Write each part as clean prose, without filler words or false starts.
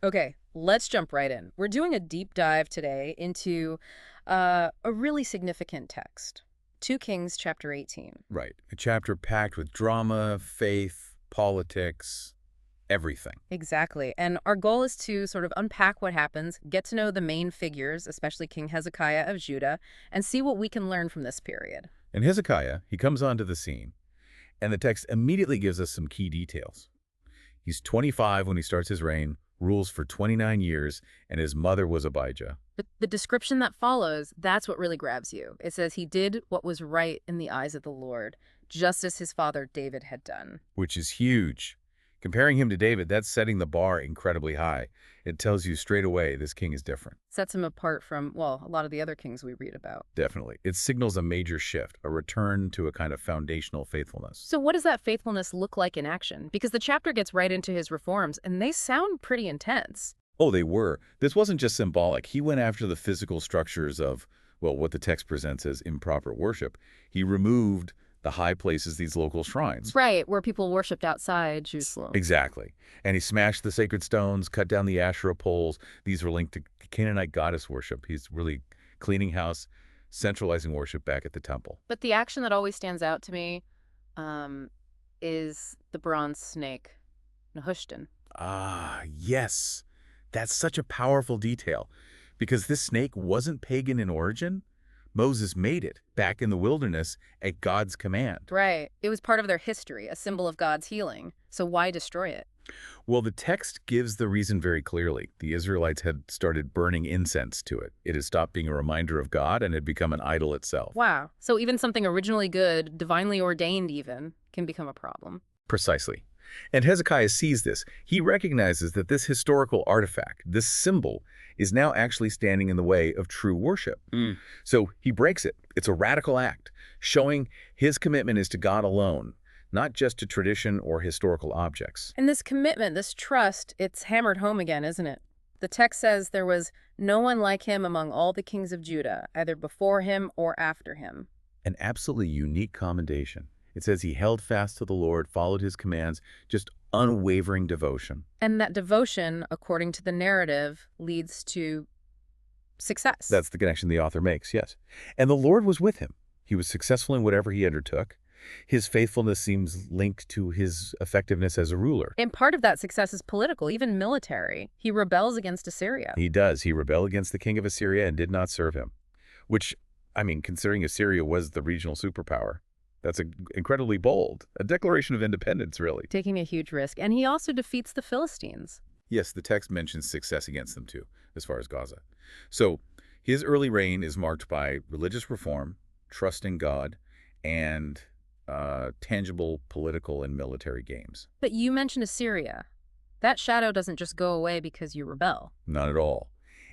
Okay, let's jump right in. We're doing a deep dive today into a really significant text. 2 Kings chapter 18. Right. A chapter packed with drama, faith, politics, everything. Exactly. And our goal is to sort of unpack what happens, get to know the main figures, especially King Hezekiah of Judah, and see what we can learn from this period. And Hezekiah, he comes onto the scene, and the text immediately gives us some key details. He's 25 when he starts his reign, rules for 29 years, and his mother was Abijah. But the description that follows, that's what really grabs you. It says he did what was right in the eyes of the Lord, just as his father David had done. Which is huge. Comparing him to David, that's setting the bar incredibly high. It tells you straight away this king is different. Sets him apart from, well, a lot of the other kings we read about. Definitely. It signals a major shift, a return to a kind of foundational faithfulness. So what does that faithfulness look like in action? Because the chapter gets right into his reforms, and they sound pretty intense. Oh, they were. This wasn't just symbolic. He went after the physical structures of, well, what the text presents as improper worship. He removed the high places, these local shrines. Right, where people worshipped outside Jerusalem. Exactly. And he smashed the sacred stones, cut down the Asherah poles. These were linked to Canaanite goddess worship. He's really cleaning house, centralizing worship back at the temple. But the action that always stands out to me um, is the bronze snake, Nehushtan. Ah, yes. That's such a powerful detail. Because this snake wasn't pagan in origin, Moses made it back in the wilderness at God's command. Right. It was part of their history, a symbol of God's healing. So why destroy it? Well, the text gives the reason very clearly. The Israelites had started burning incense to it. It had stopped being a reminder of God and had become an idol itself. Wow. So even something originally good, divinely ordained even, can become a problem. Precisely. And Hezekiah sees this. He recognizes that this historical artifact, this symbol, is now actually standing in the way of true worship. So he breaks it. It's a radical act, showing his commitment is to God alone, not just to tradition or historical objects. And this commitment, this trust, it's hammered home again, isn't it? The text says there was no one like him among all the kings of Judah, either before him or after him. An absolutely unique commendation. It says he held fast to the Lord, followed his commands, just unwavering devotion. And that devotion, according to the narrative, leads to success. That's the connection the author makes, yes. And the Lord was with him. He was successful in whatever he undertook. His faithfulness seems linked to his effectiveness as a ruler. And part of that success is political, even military. He rebels against Assyria. He does. He rebelled against the king of Assyria and did not serve him. Which, I mean, considering Assyria was the regional superpower, that's incredibly bold. A declaration of independence, really. Taking a huge risk. And he also defeats the Philistines. Yes, the text mentions success against them too, as far as Gaza. So his early reign is marked by religious reform, trust in God, and tangible political and military gains. But you mentioned Assyria. That shadow doesn't just go away because you rebel. Not at all.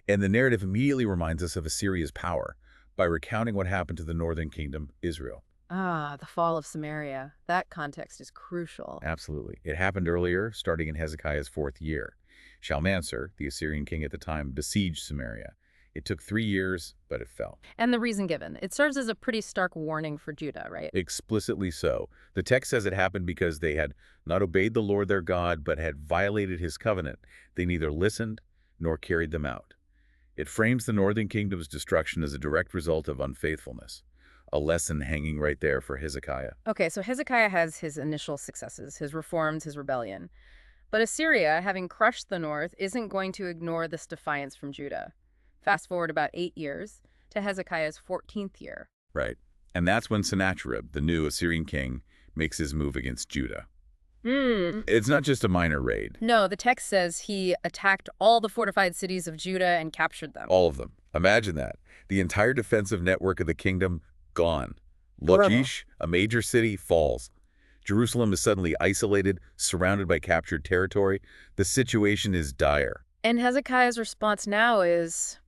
And the narrative immediately reminds us of Assyria's power by recounting what happened to the northern kingdom, Israel. Ah, the fall of Samaria. That context is crucial. Absolutely. It happened earlier, starting in Hezekiah's 4th year. Shalmaneser, the Assyrian king at the time, besieged Samaria. It took 3 years, but it fell. And the reason given. It serves as a pretty stark warning for Judah, right? Explicitly so. The text says it happened because they had not obeyed the Lord their God, but had violated his covenant. They neither listened nor carried them out. It frames the northern kingdom's destruction as a direct result of unfaithfulness. A lesson hanging right there for Hezekiah. Okay, so Hezekiah has his initial successes, his reforms, his rebellion. But Assyria, having crushed the north, isn't going to ignore this defiance from Judah. Fast forward about 8 years to Hezekiah's 14th year. Right. And that's when Sennacherib, the new Assyrian king, makes his move against Judah. It's not just a minor raid. No, the text says he attacked all the fortified cities of Judah and captured them. All of them. Imagine that. The entire defensive network of the kingdom, gone. Horrible. Lachish, a major city, falls. Jerusalem is suddenly isolated, surrounded by captured territory. The situation is dire. And Hezekiah's response now is,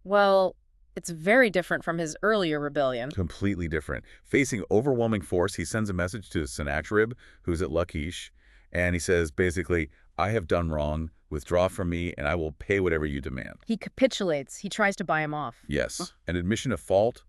well, it's very different from his earlier rebellion. Completely different. Facing overwhelming force, he sends a message to Sennacherib, who's at Lachish, and he says, basically, I have done wrong, withdraw from me, and I will pay whatever you demand. He capitulates. He tries to buy him off. Yes, an admission of fault,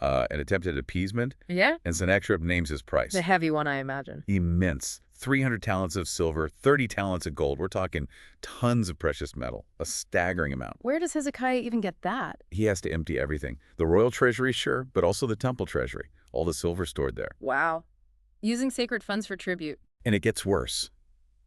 an attempt at appeasement, Yeah? and Sennacherib names his The price. heavy one, I imagine. Immense. 300 talents of silver, 30 talents of gold. We're talking tons of precious metal, a staggering amount. Where does Hezekiah even get that? He has to empty everything. The royal treasury, sure, but also the temple treasury, all the silver stored there. Wow. Using sacred funds for tribute. And it gets worse.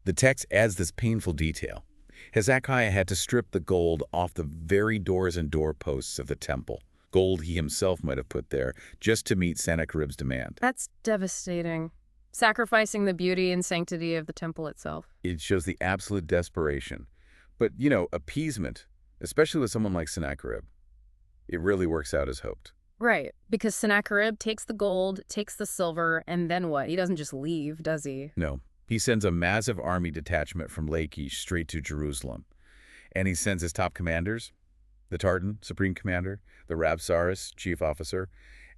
The text adds this painful detail. Hezekiah had to strip the gold off the very doors and doorposts of the temple, gold he himself might have put there, just to meet Sennacherib's demand. That's devastating. Sacrificing the beauty and sanctity of the temple itself. It shows the absolute desperation. But, appeasement, especially with someone like Sennacherib, it really works out as hoped. Right, because Sennacherib takes the gold, takes the silver, and then what? He doesn't just leave, does he? No, he sends a massive army detachment from Lachish straight to Jerusalem. And he sends his top commanders, the Tartan, supreme commander, the Rabsaris, chief officer,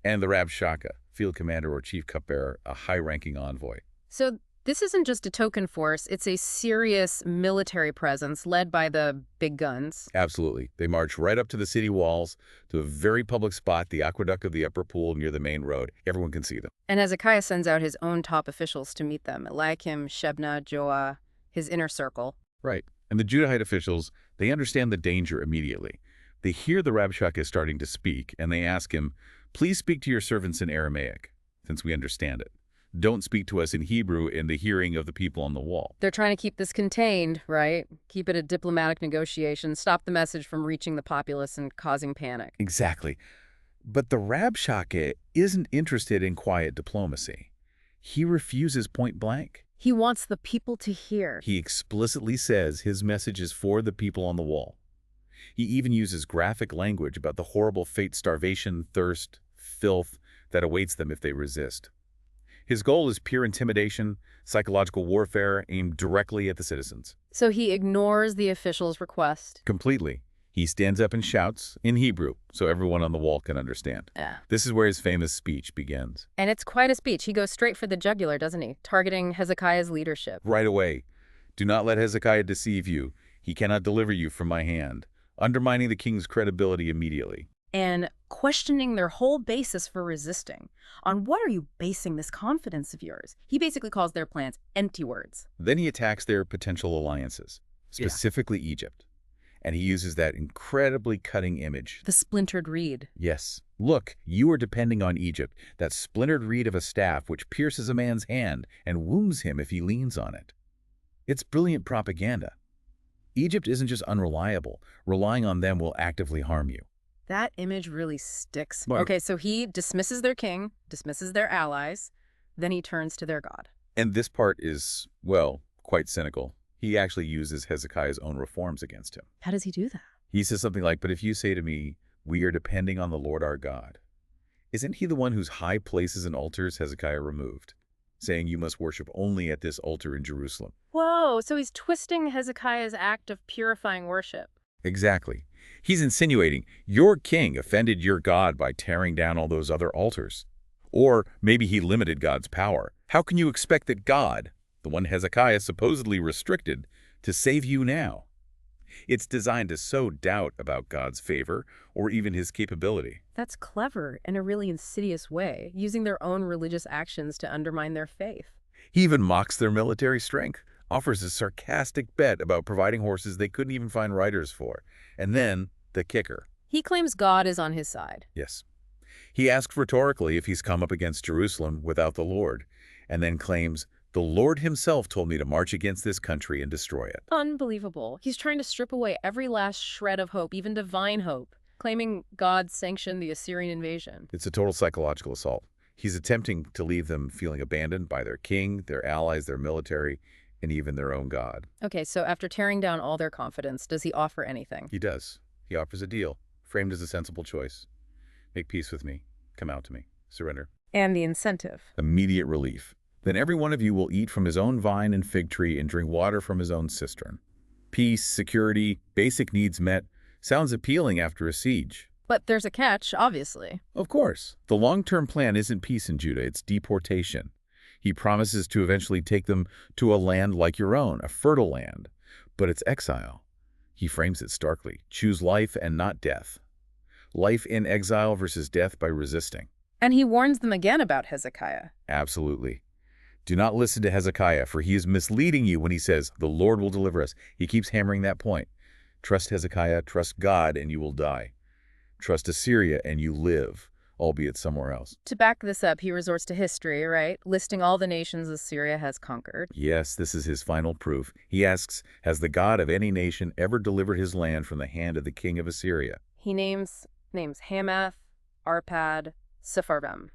and the Rabshakeh, field commander or chief cupbearer, a high-ranking envoy. So this isn't just a token force, it's a serious military presence led by the big guns. Absolutely. They march right up to the city walls, to a very public spot, the aqueduct of the upper pool near the main road. Everyone can see them. And Hezekiah sends out his own top officials to meet them, Eliakim, Shebna, Joah, his inner circle. Right. And the Judahite officials, they understand the danger immediately. They hear the Rabshakeh starting to speak, and they ask him, "Please speak to your servants in Aramaic, since we understand it. Don't speak to us in Hebrew in the hearing of the people on the wall." They're trying to keep this contained, right? Keep it a diplomatic negotiation, stop the message from reaching the populace and causing panic. Exactly. But the Rabshakeh isn't interested in quiet diplomacy. He refuses point blank. He wants the people to hear. He explicitly says his message is for the people on the wall. He even uses graphic language about the horrible fate, starvation, thirst, filth that awaits them if they resist. His goal is pure intimidation, psychological warfare aimed directly at the citizens. So he ignores the official's request. Completely. He stands up and shouts in Hebrew so everyone on the wall can understand. Yeah. This is where his famous speech begins. And it's quite a speech. He goes straight for the jugular, doesn't he? Targeting Hezekiah's leadership. Right away. "Do not let Hezekiah deceive you. He cannot deliver you from my hand," undermining the king's credibility immediately. And questioning their whole basis for resisting. On what are you basing this confidence of yours? He basically calls their plans empty words. Then he attacks their potential alliances, specifically Egypt. And he uses that incredibly cutting image. The splintered reed. Yes. "Look, you are depending on Egypt, that splintered reed of a staff which pierces a man's hand and wounds him if he leans on it." It's brilliant propaganda. Egypt isn't just unreliable. Relying on them will actively harm you. That image really sticks. Well- Okay, so he dismisses their king, dismisses their allies, then he turns to their God. And this part is, well, quite cynical. He actually uses Hezekiah's own reforms against him. How does he do that? He says something like, "But if you say to me, 'We are depending on the Lord our God,' isn't he the one whose high places and altars Hezekiah removed, saying you must worship only at this altar in Jerusalem?" Whoa, so he's twisting Hezekiah's act of purifying worship. Exactly. He's insinuating your king offended your God by tearing down all those other altars. Or maybe he limited God's power. How can you expect that God, the one Hezekiah supposedly restricted, to save you now? It's designed to sow doubt about God's favor or even his capability. That's clever in a really insidious way, using their own religious actions to undermine their faith. He even mocks their military strength, offers a sarcastic bet about providing horses they couldn't even find riders for. And then, the kicker. He claims God is on his side. Yes. He asks rhetorically if he's come up against Jerusalem without the Lord, and then claims, "The Lord himself told me to march against this country and destroy it." Unbelievable. He's trying to strip away every last shred of hope, even divine hope, claiming God sanctioned the Assyrian invasion. It's a total psychological assault. He's attempting to leave them feeling abandoned by their king, their allies, their military, and even their own God. Okay, so after tearing down all their confidence, does he offer anything? He does. He offers a deal, framed as a sensible choice. "Make peace with me. Come out to me. Surrender." And the incentive. Immediate relief. "Then every one of you will eat from his own vine and fig tree and drink water from his own cistern." Peace, security, basic needs met. Sounds appealing after a siege. But there's a catch, obviously. Of course. The long-term plan isn't peace in Judah, it's deportation. He promises to eventually take them to a land like your own, a fertile land. But it's exile. He frames it starkly. Choose life and not death. Life in exile versus death by resisting. And he warns them again about Hezekiah. Absolutely. Do not listen to Hezekiah, for he is misleading you when he says, the Lord will deliver us. He keeps hammering that point. Trust Hezekiah, trust God, and you will die. Trust Assyria, and you live, albeit somewhere else. To back this up, he resorts to history, right? Listing all the nations Assyria has conquered. Yes, this is his final proof. He asks, has the God of any nation ever delivered his land from the hand of the king of Assyria? He names Hamath, Arpad, Sepharvaim.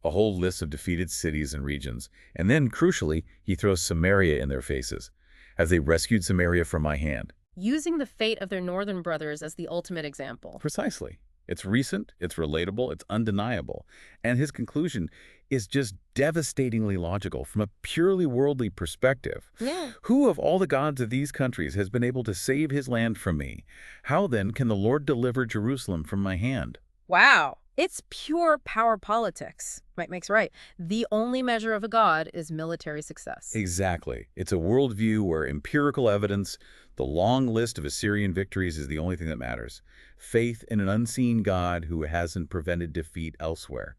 A whole list of defeated cities and regions. And then, crucially, he throws Samaria in their faces. Have they rescued Samaria from my hand? Using the fate of their northern brothers as the ultimate example. Precisely. It's recent, it's relatable, it's undeniable. And his conclusion is just devastatingly logical from a purely worldly perspective. Yeah. Who of all the gods of these countries has been able to save his land from me? How then can the Lord deliver Jerusalem from my hand? Wow. It's pure power politics. Right makes right. The only measure of a god is military success. Exactly. It's a worldview where empirical evidence, the long list of Assyrian victories, is the only thing that matters. Faith in an unseen God who hasn't prevented defeat elsewhere.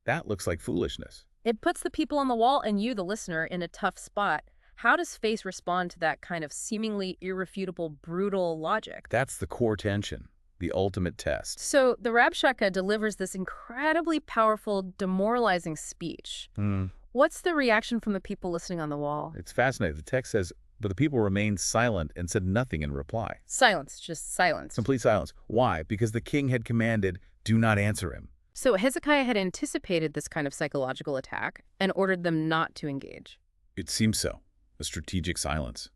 That looks like foolishness. It puts the people on the wall and you, the listener, in a tough spot. How does faith respond to that kind of seemingly irrefutable, brutal logic? That's the core tension, the ultimate test. So the Rabshakeh delivers this incredibly powerful, demoralizing speech. What's the reaction from the people listening on the wall? It's fascinating. The text says, but the people remained silent and said nothing in reply. Silence, just silence. Complete silence. Why? Because the king had commanded, do not answer him. So Hezekiah had anticipated this kind of psychological attack and ordered them not to engage. It seems so. A strategic silence.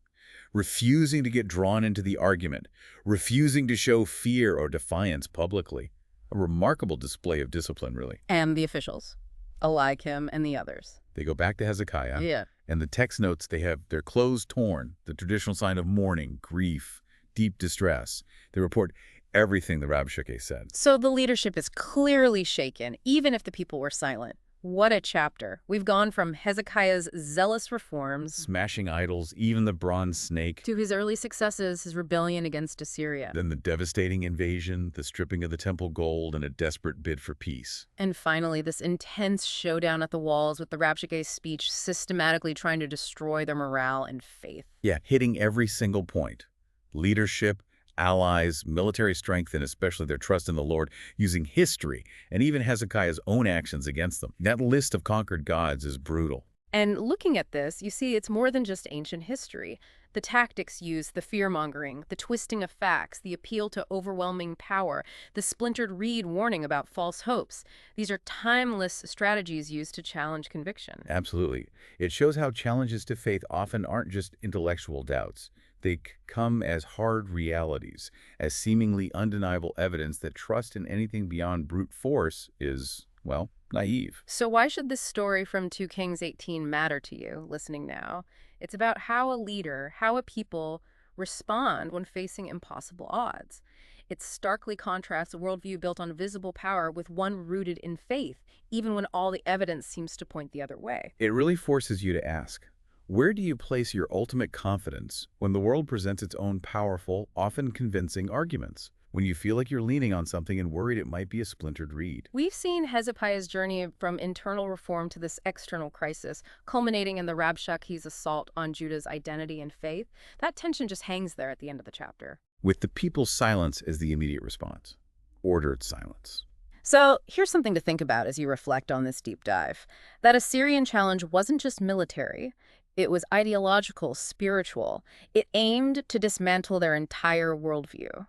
Refusing to get drawn into the argument. Refusing to show fear or defiance publicly. A remarkable display of discipline, really. And the officials, Eliakim and the others. They go back to Hezekiah. Yeah. And the text notes they have their clothes torn, the traditional sign of mourning, grief, deep distress. They report everything the Rabshakeh said. So the leadership is clearly shaken, even if the people were silent. What a chapter. We've gone from Hezekiah's zealous reforms, Smashing idols, even the bronze snake. to his early successes, his rebellion against Assyria. Then the devastating invasion, the stripping of the temple gold, and a desperate bid for peace. And finally, this intense showdown at the walls with the Rabshakeh's speech systematically trying to destroy their morale and faith. Yeah, hitting every single point. Leadership, allies, military strength, and especially their trust in the Lord, using history and even Hezekiah's own actions against them. That list of conquered gods is brutal. And looking at this, you see it's more than just ancient history. The tactics used, the fear-mongering, the twisting of facts, the appeal to overwhelming power, the splintered reed warning about false hopes. These are timeless strategies used to challenge conviction. Absolutely. It shows how challenges to faith often aren't just intellectual doubts. They come as hard realities, as seemingly undeniable evidence that trust in anything beyond brute force is, well, naive. So why should this story from 2 Kings 18 matter to you, listening now? It's about how a leader, how a people respond when facing impossible odds. It starkly contrasts a worldview built on visible power with one rooted in faith, even when all the evidence seems to point the other way. It really forces you to ask, where do you place your ultimate confidence when the world presents its own powerful, often convincing arguments? When you feel like you're leaning on something and worried it might be a splintered reed. We've seen Hezekiah's journey from internal reform to this external crisis, culminating in the Rabshakeh's assault on Judah's identity and faith. That tension just hangs there at the end of the chapter. With the people's silence as the immediate response. Ordered silence. So here's something to think about as you reflect on this deep dive. That Assyrian challenge wasn't just military. It was ideological, spiritual. It aimed to dismantle their entire worldview.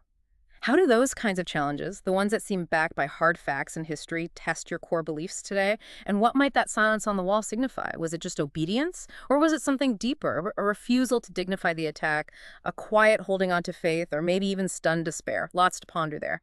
How do those kinds of challenges, the ones that seem backed by hard facts and history, test your core beliefs today? And what might that silence on the wall signify? Was it just obedience? Or was it something deeper, a refusal to dignify the attack, a quiet holding on to faith, or maybe even stunned despair? Lots to ponder there.